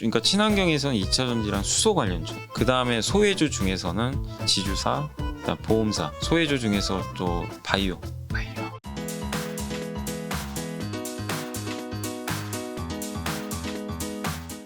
그러니까 친환경에서는 2차 전지랑 수소 관련주, 그 다음에 소외주 중에서는 지주사, 그다음 보험사, 소외주 중에서 또 바이오.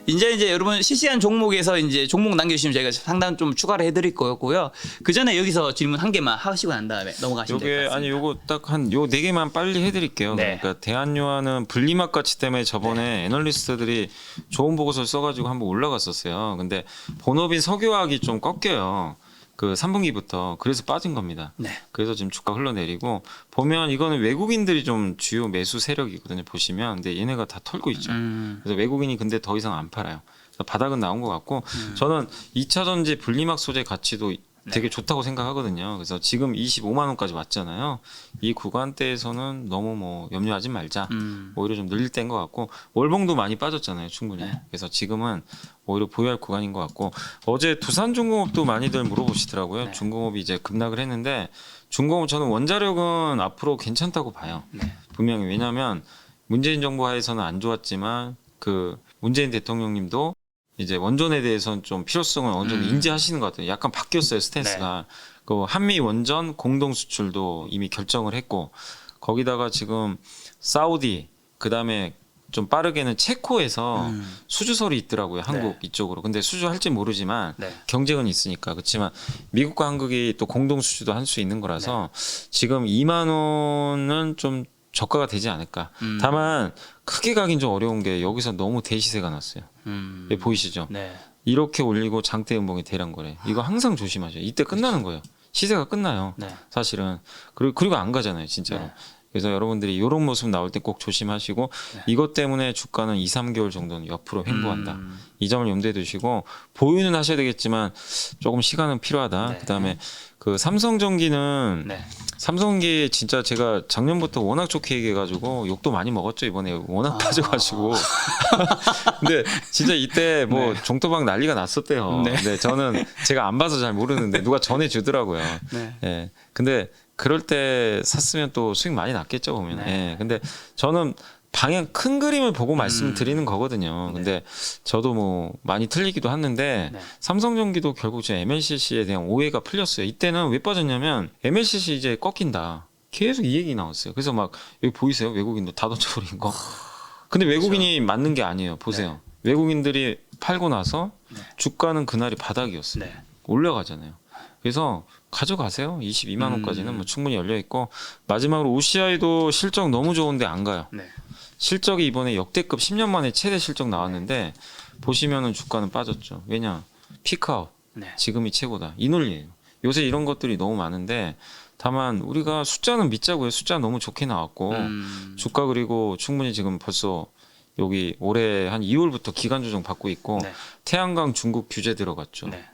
이제 여러분 실시간 종목에서 이제 종목 남겨주시면 저희가 상담 좀 추가를 해드릴 거고요. 그 전에 여기서 질문 한 개만 하시고 난 다음에 넘어가시면 될 것 요게 같습니다. 아니 요거 딱 한 요 네 개만 빨리 해드릴게요. 네. 그러니까 대한유화는 분리막 가치 때문에 저번에 애널리스트들이 좋은 보고서를 써가지고 한번 올라갔었어요. 근데 본업인 석유화학이 좀 꺾여요. 그 3분기부터 그래서 빠진 겁니다. 네. 그래서 지금 주가 흘러내리고 보면 이거는 외국인들이 좀 주요 매수 세력이거든요. 보시면 근데 얘네가 다 털고 있죠. 그래서 외국인이 근데 더 이상 안 팔아요. 그래서 바닥은 나온 것 같고 저는 2차 전지 분리막 소재 가치도 되게 좋다고 생각하거든요. 그래서 지금 25만 원까지 왔잖아요. 이 구간대에서는 너무 뭐 염려하지 말자. 오히려 좀 늘릴 때인 것 같고 월봉도 많이 빠졌잖아요. 충분히. 네. 그래서 지금은 오히려 보유할 구간인 것 같고 어제 두산중공업도 많이들 물어보시더라고요. 네. 중공업이 이제 급락을 했는데 중공업 저는 원자력은 앞으로 괜찮다고 봐요. 네. 분명히 왜냐하면 문재인 정부 하에서는 안 좋았지만 그 문재인 대통령님도 이제 원전에 대해서는 좀 필요성을 어느 정도 인지하시는 것 같아요. 약간 바뀌었어요 스탠스가. 그 한미 원전 공동 수출도 이미 결정을 했고 거기다가 지금 사우디 그다음에 좀 빠르게는 체코에서 수주설이 있더라고요. 한국 이쪽으로. 근데 수주할지 모르지만 네. 경쟁은 있으니까. 그렇지만 미국과 한국이 또 공동 수주도 할 수 있는 거라서 지금 2만 원은 좀 저가가 되지 않을까. 다만 크게 가긴 좀 어려운 게 여기서 너무 대시세가 났어요. 예, 보이시죠? 네. 이렇게 올리고 장대 음봉이 대량 거래. 이거 항상 조심하셔요. 이때 끝나는 거예요. 시세가 끝나요. 네. 사실은. 그리고 안 가잖아요, 진짜로. 네. 그래서 여러분들이 이런 모습 나올 때 꼭 조심하시고 이것 때문에 주가는 2, 3개월 정도는 옆으로 횡보한다. 이 점을 염두에 두시고 보유는 하셔야 되겠지만 조금 시간은 필요하다. 네. 그다음에 그 삼성전기는 네. 삼성기 진짜 제가 작년부터 워낙 좋게 얘기해가지고 욕도 많이 먹었죠. 이번에 워낙 빠져가지고. 근데 진짜 이때 뭐 종토방 난리가 났었대요. 네. 근데 저는 제가 안 봐서 잘 모르는데 누가 전해주더라고요. 네. 예. 근데 그럴 때 샀으면 또 수익 많이 났겠죠 보면. 네. 예. 근데 저는 방향 큰 그림을 보고 말씀드리는 거거든요. 근데 저도 뭐 많이 틀리기도 하는데 네. 삼성전기도 결국 제 MLCC에 대한 오해가 풀렸어요. 이때는 왜 빠졌냐면 MLCC 이제 꺾인다. 계속 이 얘기 나왔어요. 그래서 막 여기 보이세요? 외국인도 다 던져버린 거. 근데 외국인이 맞는 게 아니에요. 보세요. 외국인들이 팔고 나서 주가는 그날이 바닥이었어요. 네. 올라가잖아요. 그래서 가져가세요. 22만 원까지는 뭐 충분히 열려 있고 마지막으로 OCI도 실적 너무 좋은데 안 가요. 네. 실적이 이번에 역대급 10년 만에 최대 실적 나왔는데 보시면은 주가는 빠졌죠. 왜냐? 피크아웃. 네. 지금이 최고다. 이 논리예요. 요새 이런 것들이 너무 많은데 다만 우리가 숫자는 믿자고요. 숫자 너무 좋게 나왔고 주가 그리고 충분히 지금 벌써 여기 올해 한 2월부터 기간 조정 받고 있고 네. 태양광 중국 규제 들어갔죠. 네.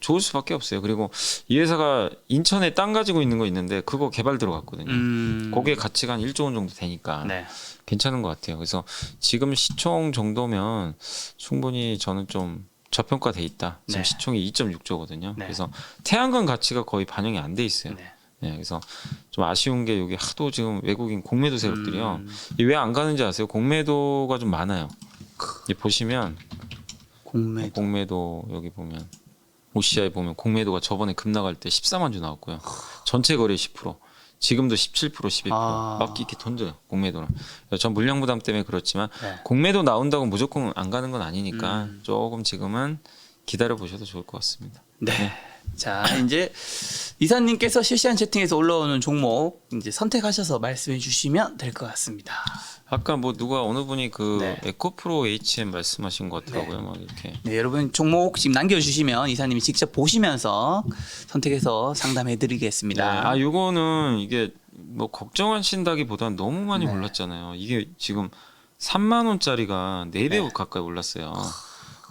좋을 수밖에 없어요. 그리고 이 회사가 인천에 땅 가지고 있는 거 있는데 그거 개발 들어갔거든요. 거기에 가치가 한 1조 원 정도 되니까 네. 괜찮은 것 같아요. 그래서 지금 시총 정도면 충분히 저는 좀 저평가돼 있다. 지금 네. 시총이 2.6조거든요. 네. 그래서 태양광 가치가 거의 반영이 안 돼 있어요. 네. 네, 그래서 좀 아쉬운 게 여기 하도 지금 외국인 공매도 세력들이요. 왜 안 가는지 아세요? 공매도가 좀 많아요. 이 보시면 공매도 여기 보면 OCI 보면 공매도가 저번에 급 나갈 때 14만 주 나왔고요. 전체 거래 10%. 지금도 17%, 12%. 막 이렇게 던져요. 공매도는. 전 물량 부담 때문에 그렇지만 네. 공매도 나온다고 무조건 안 가는 건 아니니까 조금 지금은 기다려 보셔도 좋을 것 같습니다. 네. 자, 이제 이사님께서 실시간 채팅에서 올라오는 종목 이제 선택하셔서 말씀해 주시면 될 것 같습니다. 아까 뭐 누가 어느 분이 그 네. 에코프로 HM 말씀하신 것 같더라고요. 막 이렇게. 네, 여러분 종목 지금 남겨주시면 이사님이 직접 보시면서 선택해서 상담해 네. 드리겠습니다. 아, 요거는 이게 뭐 걱정하신다기보다는 너무 많이 올랐잖아요. 이게 지금 3만 원짜리가 4배 가까이 올랐어요.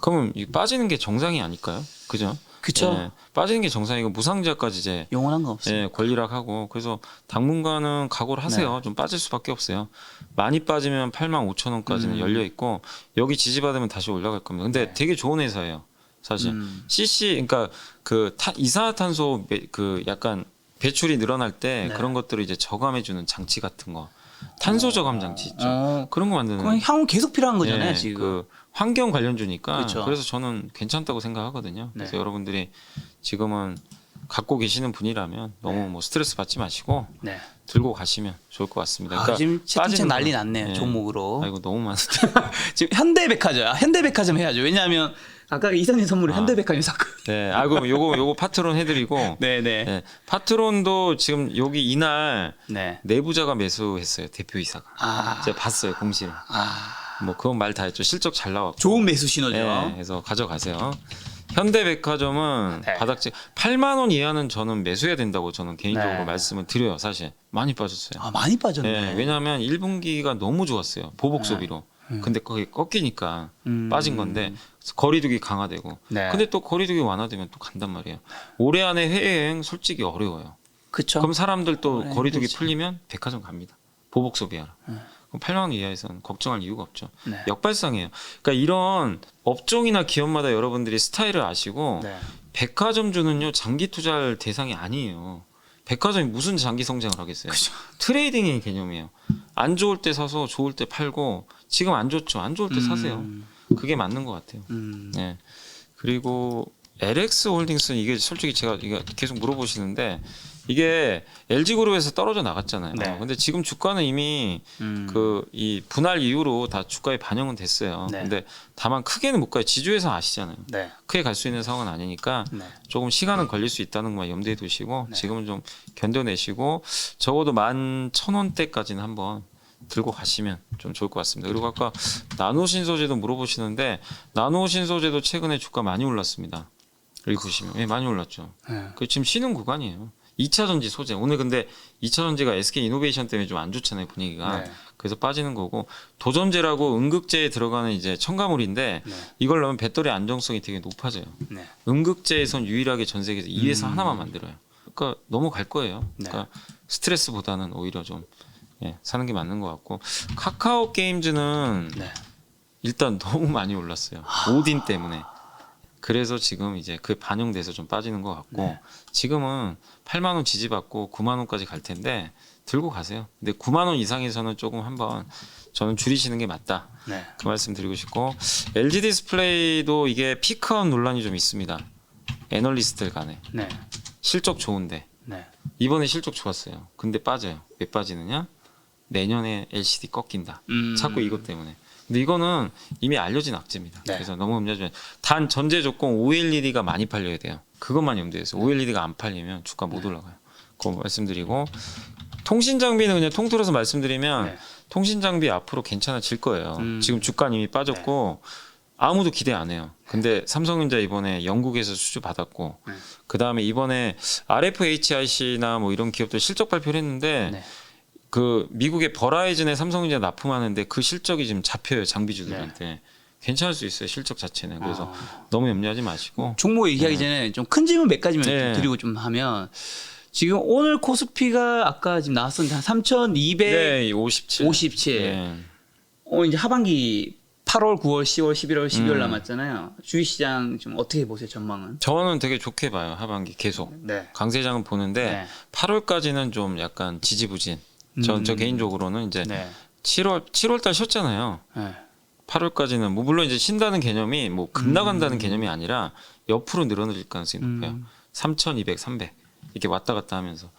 그러면 이 빠지는 게 정상이 아닐까요? 그죠? 그쵸? 예, 빠지는 게 정상이고 무상지하까지 이제 영원한 거 없어요. 예, 권리락하고 그래서 당분간은 각오를 하세요. 좀 빠질 수밖에 없어요. 많이 빠지면 8만 5천 원까지는 열려 있고 여기 지지받으면 다시 올라갈 겁니다. 근데 되게 좋은 회사예요. 사실 CC 그러니까 그 이산화탄소 그 약간 배출이 늘어날 때 그런 것들을 이제 저감해 주는 장치 같은 거 탄소 저감 장치 있죠. 그런 거 만드는. 그럼 향후 계속 필요한 거잖아요, 예, 지금. 그 환경 관련주니까. 그렇죠. 그래서 저는 괜찮다고 생각하거든요. 그래서 여러분들이 지금은 갖고 계시는 분이라면 너무 뭐 스트레스 받지 마시고 네. 들고 가시면 좋을 것 같습니다. 아, 지금 채팅창 빠지는 난리 거. 났네요, 예. 종목으로. 아이고 너무 많은데. 지금 현대백화점 해야죠. 왜냐하면 아까 이선희 선물을 현대백화점 샀거든요. 네, 아이고 요거 파트론 해드리고. 네네. 네, 파트론도 지금 여기 이날 네. 내부자가 매수했어요. 대표이사가. 아. 제가 봤어요 공시를. 뭐 그건 말 다 했죠. 실적 잘 나왔고. 좋은 매수 신호죠. 네, 그래서 가져가세요. 현대백화점은 네. 바닥지 8만 원 이하는 저는 매수해야 된다고 저는 개인적으로 네. 말씀을 드려요. 사실 많이 빠졌어요. 아, 많이 빠졌네. 네, 왜냐하면 1분기가 너무 좋았어요. 보복 소비로. 근데 거기 꺾이니까 빠진 건데 거리두기 강화되고. 네. 근데 또 거리두기 완화되면 또 간단 말이에요. 올해 안에 해외여행 솔직히 어려워요. 그쵸. 그럼 사람들 또 올해 거리두기 그렇지. 풀리면 백화점 갑니다. 보복 소비하러. 그럼 8만 원 이하에서는 걱정할 이유가 없죠. 네. 역발상이에요. 그러니까 이런 업종이나 기업마다 여러분들이 스타일을 아시고 네. 백화점주는요 장기 투자할 대상이 아니에요. 백화점이 무슨 장기 성장을 하겠어요? 그죠. 트레이딩의 개념이에요. 안 좋을 때 사서 좋을 때 팔고 지금 안 좋죠. 안 좋을 때 사세요. 그게 맞는 것 같아요. 네. 그리고 LX 홀딩스는 이게 솔직히 제가 이거 계속 물어보시는데 이게 LG 그룹에서 떨어져 나갔잖아요. 네. 근데 지금 주가는 이미 그 이 분할 이후로 다 주가에 반영은 됐어요. 네. 근데 다만 크게는 못 가요. 지주회사 아시잖아요. 네. 크게 갈 수 있는 상황은 아니니까 네. 조금 시간은 걸릴 수 있다는 것만 염두에 두시고 지금은 좀 견뎌내시고 적어도 11,000원대까지는 한번 들고 가시면 좀 좋을 것 같습니다. 그리고 아까 나노신소재도 물어보시는데 나노신소재도 최근에 주가 많이 올랐습니다. 여기 보시면 예, 많이 올랐죠. 네. 그 지금 쉬는 구간이에요. 2차 전지 소재 오늘 근데 2차 전지가 SK 이노베이션 때문에 좀 안 좋잖아요 분위기가. 네. 그래서 빠지는 거고 도전제라고 응급제에 들어가는 이제 첨가물인데 네. 이걸 넣으면 배터리 안정성이 되게 높아져요. 네. 응급제에선 유일하게 전 세계에서 2에서 하나만 만들어요. 그러니까 넘어갈 거예요. 그러니까 스트레스보다는 오히려 좀 예, 사는 게 맞는 것 같고 카카오 게임즈는 네. 일단 너무 많이 올랐어요. 오딘 때문에. 그래서 지금 이제 그 반영돼서 좀 빠지는 것 같고 지금은 8만 원 지지받고 9만 원까지 갈 텐데 들고 가세요. 근데 9만 원 이상에서는 조금 한번 저는 줄이시는 게 맞다. 네. 그 말씀 드리고 싶고 LG 디스플레이도 이게 피크아웃 논란이 좀 있습니다. 애널리스트들 간에 네. 실적 좋은데 네. 이번에 실적 좋았어요. 근데 빠져요. 왜 빠지느냐? 내년에 LCD 꺾인다. 자꾸 이것 때문에. 근데 이거는 이미 알려진 악재입니다. 네. 그래서 너무 염려하지 마세요. 단 전제 조건 OLED가 많이 팔려야 돼요. 그것만 염두에 두세요. OLED가 안 팔리면 주가 못 올라가요. 그거 말씀드리고 통신 장비는 그냥 통틀어서 말씀드리면 네. 통신 장비 앞으로 괜찮아질 거예요. 지금 주가 이미 빠졌고 아무도 기대 안 해요. 근데 삼성전자 이번에 영국에서 수주 받았고 그 다음에 이번에 RFHIC나 뭐 이런 기업들 실적 발표를 했는데 네. 그 미국의 버라이즌에 삼성전자 납품하는데 그 실적이 지금 잡혀요 장비주들한테. 괜찮을 수 있어요 실적 자체는. 그래서 너무 염려하지 마시고. 종목 얘기하기 전에 좀 큰 질문 몇 가지만 네. 좀 드리고 좀 하면 지금 오늘 코스피가 아까 지금 나왔었는데 한 3,200 네, 57. 57. 네. 이제 하반기 8월, 9월, 10월, 11월, 12월 남았잖아요. 주식시장 좀 어떻게 보세요 전망은? 저는 되게 좋게 봐요 하반기 계속. 네. 강세장은 보는데 네. 8월까지는 좀 약간 지지부진. 저 개인적으로는 이제 네. 7월달 쉬었잖아요. 네. 8월까지는 뭐 물론 이제 쉰다는 개념이 뭐 급 나간다는 개념이 아니라 옆으로 늘어질 가능성이 높아요. 3,200, 300 이렇게 왔다 갔다 하면서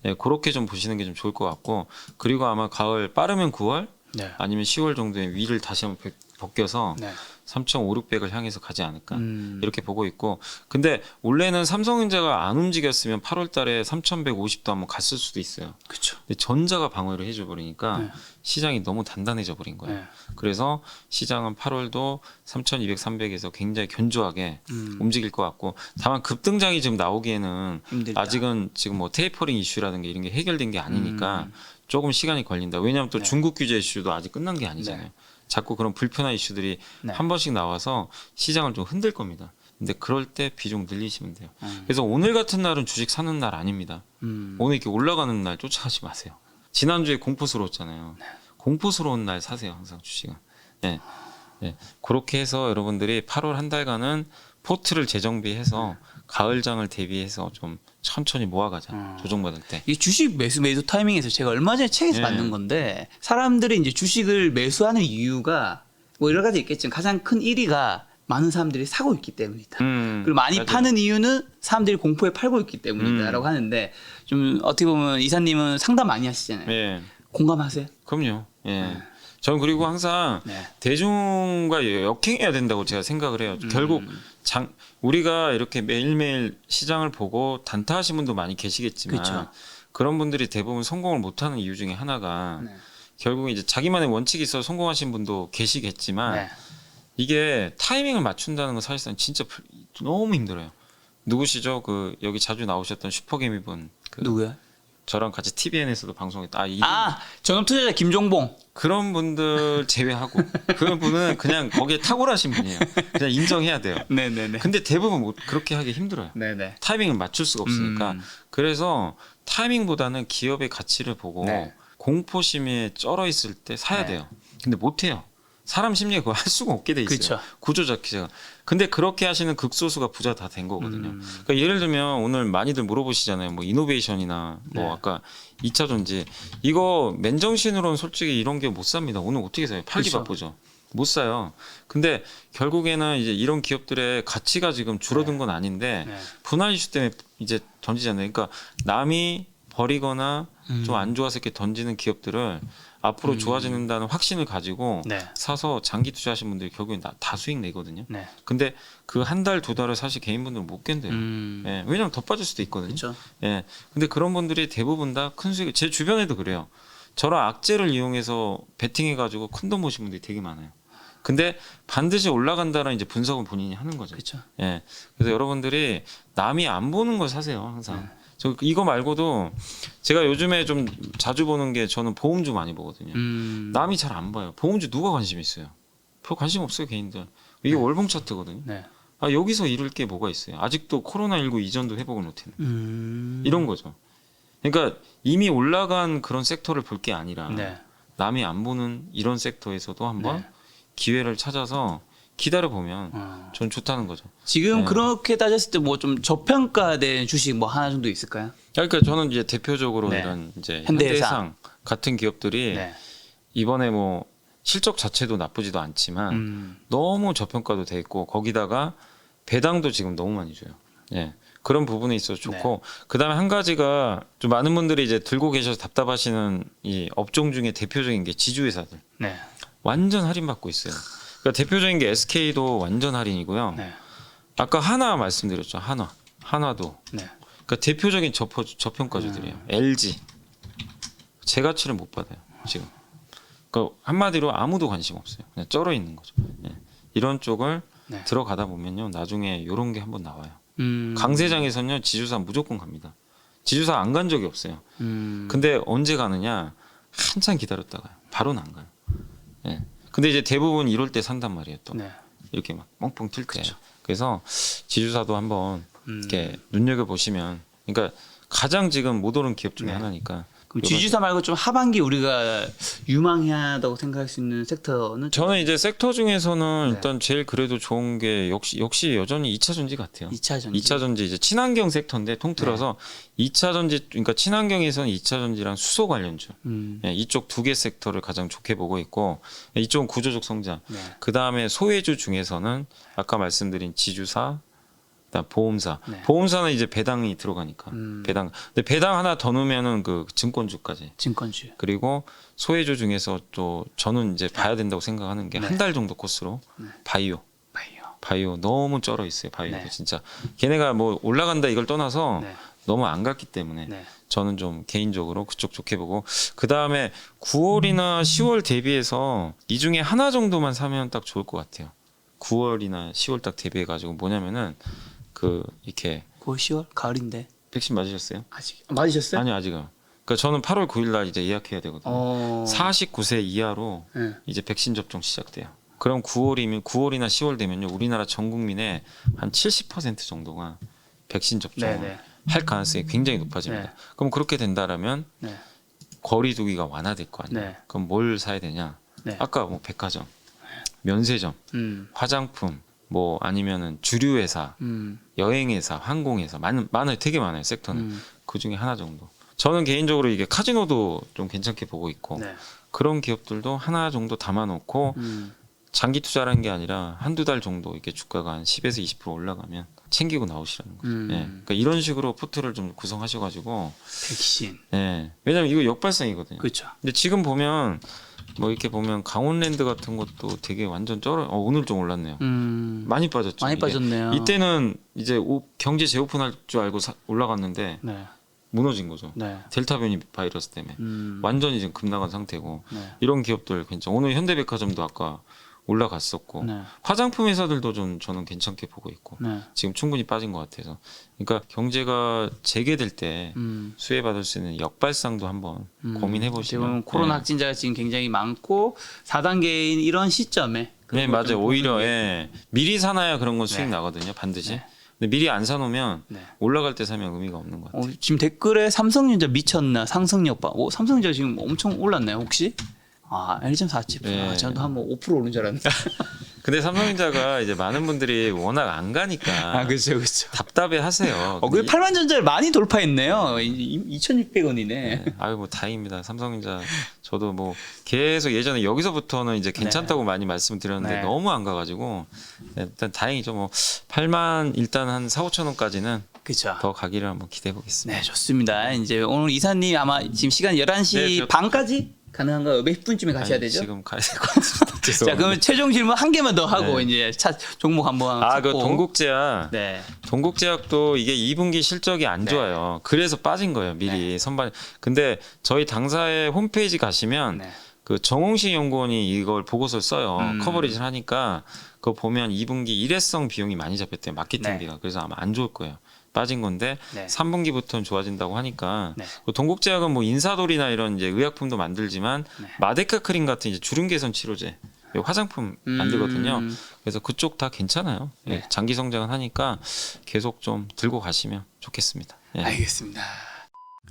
예, 그렇게 좀 보시는 게 좀 좋을 것 같고 그리고 아마 가을 빠르면 9월 네. 아니면 10월 정도에 위를 다시 한번 벗겨서 네. 3,500, 600을 향해서 가지 않을까 이렇게 보고 있고 근데 원래는 삼성전자가 안 움직였으면 8월달에 3,150도 한번 갔을 수도 있어요. 그렇죠. 근데 전자가 방어를 해줘 버리니까 네. 시장이 너무 단단해져 버린 거예요. 네. 그래서 시장은 8월도 3,200, 300에서 굉장히 견조하게 움직일 것 같고 다만 급등장이 지금 나오기에는 힘들다. 아직은 지금 뭐 테이퍼링 이슈라든가 이런 게 해결된 게 아니니까 조금 시간이 걸린다. 왜냐하면 또 중국 규제 이슈도 아직 끝난 게 아니잖아요. 네. 자꾸 그런 불편한 이슈들이 네. 한 번씩 나와서 시장을 좀 흔들 겁니다. 근데 그럴 때 비중 늘리시면 돼요. 그래서 오늘 같은 날은 주식 사는 날 아닙니다. 오늘 이렇게 올라가는 날 쫓아가지 마세요. 지난주에 공포스러웠잖아요. 공포스러운 날 사세요. 항상 주식은. 네. 예, 그렇게 해서 여러분들이 8월 한 달간은 포트를 재정비해서 가을장을 대비해서 좀 천천히 모아가자. 조정받을 때. 이 주식 매도 타이밍에서 제가 얼마 전에 책에서 예. 봤는 건데 사람들이 이제 주식을 매수하는 이유가 뭐 여러 가지 있겠지만 가장 큰 1위가 많은 사람들이 사고 있기 때문이다. 그리고 많이 맞아요. 파는 이유는 사람들이 공포에 팔고 있기 때문이다라고 하는데 좀 어떻게 보면 이사님은 상담 많이 하시잖아요. 예, 공감하세요? 그럼요. 예. 저는 그리고 항상 네. 대중과 역행해야 된다고 제가 생각을 해요. 결국 우리가 이렇게 매일매일 시장을 보고 단타하신 분도 많이 계시겠지만 그렇죠. 그런 분들이 대부분 성공을 못하는 이유 중에 하나가 네. 결국 이제 자기만의 원칙이 있어 성공하신 분도 계시겠지만 네. 이게 타이밍을 맞춘다는 건 사실상 진짜 너무 힘들어요. 누구시죠? 그 여기 자주 나오셨던 슈퍼개미분. 그 누구야? 저랑 같이 TVN에서도 방송했다. 전업 투자자 김종봉. 그런 분들 제외하고 그런 분은 그냥 거기에 탁월하신 분이에요. 그냥 인정해야 돼요. 네네네. 근데 대부분 그렇게 하기 힘들어요. 네네. 타이밍을 맞출 수가 없으니까. 그래서 타이밍보다는 기업의 가치를 보고 네. 공포심에 쩔어 있을 때 사야 네. 돼요. 근데 못 해요. 사람 심리에 그거 할 수가 없게 돼 있어요. 그쵸. 구조 자체가. 근데 그렇게 하시는 극소수가 부자 다 된 거거든요. 그러니까 예를 들면 오늘 많이들 물어보시잖아요. 뭐 이노베이션이나 뭐 네. 아까 2차 전지 이거 맨정신으로는 솔직히 이런 게 못 삽니다. 오늘 어떻게 사요? 팔기 그쵸. 바쁘죠. 못 사요. 근데 결국에는 이제 이런 기업들의 가치가 지금 줄어든 건 아닌데 네. 분할 이슈 때문에 이제 던지잖아요. 그러니까 남이 버리거나 좀 안 좋아서 이렇게 던지는 기업들을 앞으로 좋아진다는 확신을 가지고 네. 사서 장기 투자하신 분들이 결국엔 다 수익 내거든요. 네. 근데 그 한 달 두 달을 사실 개인분들은 못 견뎌요. 예, 왜냐면 더 빠질 수도 있거든요. 그렇죠. 예, 근데 그런 분들이 대부분 다 큰 수익. 제 주변에도 그래요. 저런 악재를 이용해서 베팅해가지고 큰 돈 모신 분들이 되게 많아요. 근데 반드시 올라간다는 이제 분석은 본인이 하는 거죠. 그렇죠. 예, 그래서 여러분들이 남이 안 보는 걸 사세요 항상. 네. 저 이거 말고도 제가 요즘에 좀 자주 보는 게 저는 보험주 많이 보거든요. 남이 잘 안 봐요. 보험주 누가 관심 있어요? 별 관심 없어요 개인들. 이게 월봉 차트거든요. 네. 아 여기서 잃을 게 뭐가 있어요? 아직도 코로나19 이전도 회복을 못했네. 이런 거죠. 그러니까 이미 올라간 그런 섹터를 볼 게 아니라 네. 남이 안 보는 이런 섹터에서도 한번 네. 기회를 찾아서 기다려 보면 전 좋다는 거죠. 지금 네. 그렇게 따졌을 때 뭐 좀 저평가된 주식 뭐 하나 정도 있을까요? 그러니까 저는 이제 대표적으로 네. 이런 이제 현대해상. 현대해상 같은 기업들이 네. 이번에 뭐 실적 자체도 나쁘지도 않지만 너무 저평가도 돼 있고 거기다가 배당도 지금 너무 많이 줘요. 예. 그런 부분에 있어서 좋고 그다음에 한 가지가 좀 많은 분들이 이제 들고 계셔서 답답하시는 이 업종 중에 대표적인 게 지주회사들 네. 완전 할인받고 있어요. 그러니까 대표적인 게 SK도 완전 할인이고요. 네. 아까 한화 말씀드렸죠. 한화도 네. 그러니까 대표적인 저평가주들이에요. LG 제 가치를 못 받아요 지금. 그러니까 한마디로 아무도 관심 없어요. 그냥 쩔어 있는 거죠. 예. 이런 쪽을 네. 들어가다 들어가다 보면요 나중에 이런 게 한번 나와요. 음. 강세장에서는요 지주사 무조건 갑니다. 지주사 안 간 적이 없어요. 근데 언제 가느냐 한참 기다렸다가요. 바로는 안 가요. 예. 근데 이제 대부분 이럴 때 산단 말이에요. 또 네. 이렇게 막 뻥뻥 튈 때. 그래서 지주사도 한번 이렇게 눈여겨 보시면, 그러니까 가장 지금 못 오른 기업 중에 네. 하나니까. 그럼 지주사 말고 좀 하반기 우리가 유망하다고 생각할 수 있는 섹터는 저는 이제 섹터 중에서는 네. 일단 제일 그래도 좋은 게 역시 여전히 2차 전지 같아요. 2차 전지. 2차 전지 이제 친환경 섹터인데 통틀어서 2차 전지 그러니까 친환경에서는 2차 전지랑 수소 관련주 예, 이쪽 두 개 섹터를 가장 좋게 보고 있고 이쪽은 구조적 성장. 네. 그 다음에 소외주 중에서는 아까 말씀드린 지주사, 그다음 보험사. 네. 보험사는 이제 배당이 들어가니까 배당. 근데 배당 하나 더 넣으면은 그 증권주까지. 증권주. 그리고 소외주 중에서 또 저는 이제 봐야 된다고 생각하는 게 한 달 정도 코스로 바이오. 바이오 너무 쩔어 있어요. 바이오도 네. 진짜 걔네가 뭐 올라간다 이걸 떠나서 네. 너무 안 갔기 때문에 네. 저는 좀 개인적으로 그쪽 좋게 보고 그 다음에 9월이나 10월 대비해서 이 중에 하나 정도만 사면 딱 좋을 것 같아요. 9월이나 10월 딱 대비해 가지고 뭐냐면은 그 이렇게 9월 10월 가을인데 백신 맞으셨어요? 아직 맞으셨어요? 아니요 아직은. 그러니까 저는 8월 9일 날 이제 예약해야 되거든요. 49세 이하로 네. 이제 백신 접종 시작돼요. 그럼 9월이나 10월 되면요 우리나라 전 국민의 한 70% 정도가 백신 접종을 네, 네. 할 가능성이 굉장히 높아집니다. 네. 그럼 그렇게 된다라면 네. 거리두기가 완화될 거 아니에요. 네. 그럼 뭘 사야 되냐? 네. 아까 뭐 백화점 면세점, 화장품, 뭐 아니면은 주류 회사, 여행 회사, 항공 회사 많아요. 되게 많아요. 섹터는. 그 중에 하나 정도. 저는 개인적으로 이게 카지노도 좀 괜찮게 보고 있고 네. 그런 기업들도 하나 정도 담아놓고 장기 투자라는 게 아니라 한두 달 정도 이렇게 주가가 한 10에서 20% 올라가면 챙기고 나오시라는 거죠. 예. 그러니까 이런 식으로 포트를 좀 구성하셔가지고 백신. 예. 왜냐면 이거 역발상이거든요. 그렇죠. 근데 지금 보면 뭐 이렇게 보면 강원랜드 같은 것도 되게 완전 오늘 좀 올랐네요. 많이 빠졌죠. 많이 이게. 빠졌네요. 이때는 이제 경제 재오픈할 줄 알고 올라갔는데 네. 무너진 거죠. 네. 델타 변이 바이러스 때문에 완전히 지금 급나간 상태고 네. 이런 기업들 괜찮. 오늘 현대백화점도 아까 올라갔었고 네. 화장품 회사들도 좀 저는 괜찮게 보고 있고 네. 지금 충분히 빠진 것 같아서 그러니까 경제가 재개될 때 수혜받을 수 있는 역발상도 한번 고민해 보시면 지금 코로나 확진자가 지금 굉장히 많고 4단계인 이런 시점에 네 그런 맞아요. 좀 오히려 보는 게- 예. 미리 사놔야 그런 건 수익 네. 나거든요. 반드시. 네. 근데 미리 안 사놓으면 네. 올라갈 때 사면 의미가 없는 것 같아요. 지금 댓글에 삼성전자 미쳤나 상승력 봐. 삼성전자 지금 엄청 올랐나요 혹시? 아 1.47%. 네. 저도 한번 5% 오른 줄 알았는데. 근데 삼성전자가 이제 많은 분들이 워낙 안 가니까 그렇죠 그렇죠. 답답해 하세요. 그 8만 전자를 많이 돌파했네요. 2,600원이네. 아유 뭐 다행입니다. 삼성전자 저도 뭐 계속 예전에 여기서부터는 이제 괜찮다고 많이 말씀드렸는데 네. 너무 안 가가지고 일단 다행이죠. 뭐 8만 일단 한 4, 5천 원까지는 그렇죠. 더 가기를 한번 기대해 보겠습니다. 네 좋습니다. 이제 오늘 이사님 아마 지금 시간 11시 네, 반까지 가능한가요? 몇 분쯤에 가셔야 아니, 되죠? 지금 가야 될 것 같습니다. 자 죄송합니다. 그러면 최종 질문 한 개만 더 하고 네. 이제 종목 한번 그 찾고. 동국제약 네. 동국제약도 이게 2분기 실적이 안 네. 좋아요. 그래서 빠진 거예요. 미리 선반. 근데 저희 당사의 홈페이지 가시면 네. 그 정홍식 연구원이 이걸 보고서를 써요. 커버리지를 하니까 그거 보면 2분기 일회성 비용이 많이 잡혔대요. 마케팅비가. 그래서 아마 안 좋을 거예요. 빠진 건데 네. 3분기부터는 좋아진다고 하니까 네. 그 동국제약은 뭐 인사돌이나 이런 이제 의약품도 만들지만 네. 마데카 크림 같은 이제 주름 개선 치료제 화장품 만들거든요. 그래서 그쪽 다 괜찮아요. 예, 네. 장기 성장은 하니까 계속 좀 들고 가시면 좋겠습니다. 예. 알겠습니다.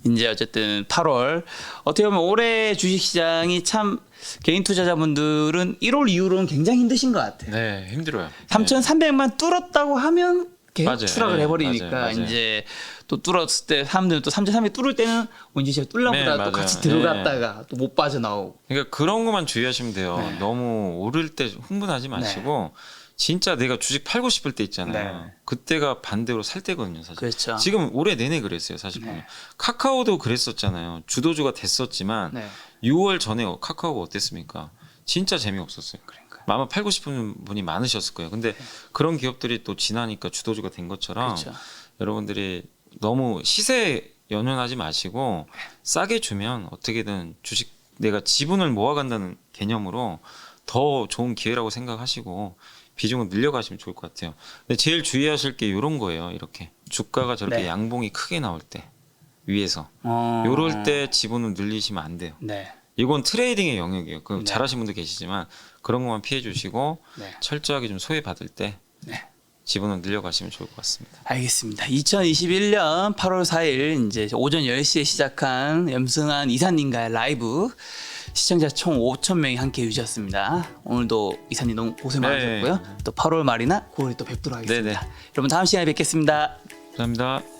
이제 어쨌든 8월 어떻게 보면 올해 주식시장이 참 개인 투자자분들은 1월 이후로는 굉장히 힘드신 것 같아요. 네, 힘들어요. 3,300만 뚫었다고 하면 계속 맞아요. 추락을 네, 해버리니까 맞아요. 이제 또 뚫었을 때 사람들은 또 3,300 뚫을 때는 언제 제가 뚫나보다 네, 또 맞아요. 같이 들어갔다가 또 못 빠져나오고. 그러니까 그런 것만 주의하시면 돼요. 네. 너무 오를 때 흥분하지 마시고 진짜 내가 주식 팔고 싶을 때 있잖아요. 네. 그때가 반대로 살 때거든요, 사실. 그렇죠. 지금 올해 내내 그랬어요, 사실 보면. 카카오도 그랬었잖아요. 주도주가 됐었지만 네. 6월 전에 카카오가 어땠습니까? 진짜 재미없었어요. 아마 팔고 싶은 분이 많으셨을 거예요. 근데 그런 기업들이 또 지나니까 주도주가 된 것처럼 그렇죠. 여러분들이 너무 시세에 연연하지 마시고 싸게 주면 어떻게든 주식 내가 지분을 모아간다는 개념으로 더 좋은 기회라고 생각하시고 비중을 늘려가시면 좋을 것 같아요. 근데 제일 주의하실 게 이런 거예요. 이렇게 주가가 저렇게 네. 양봉이 크게 나올 때 위에서 어... 요럴 때 지분을 늘리시면 안 돼요. 네. 이건 트레이딩의 영역이에요. 그 네. 잘하시는 분도 계시지만 그런 것만 피해 주시고 네. 철저하게 좀 소외받을 때 네. 지분을 늘려가시면 좋을 것 같습니다. 알겠습니다. 2021년 8월 4일 이제 오전 10시에 시작한 염승한 이사님과의 라이브 시청자 총 5,000명이 함께 해주셨습니다. 오늘도 이사님 너무 고생 많으셨고요. 또 8월 말이나 9월에 또 뵙도록 하겠습니다. 네네. 여러분 다음 시간에 뵙겠습니다. 감사합니다.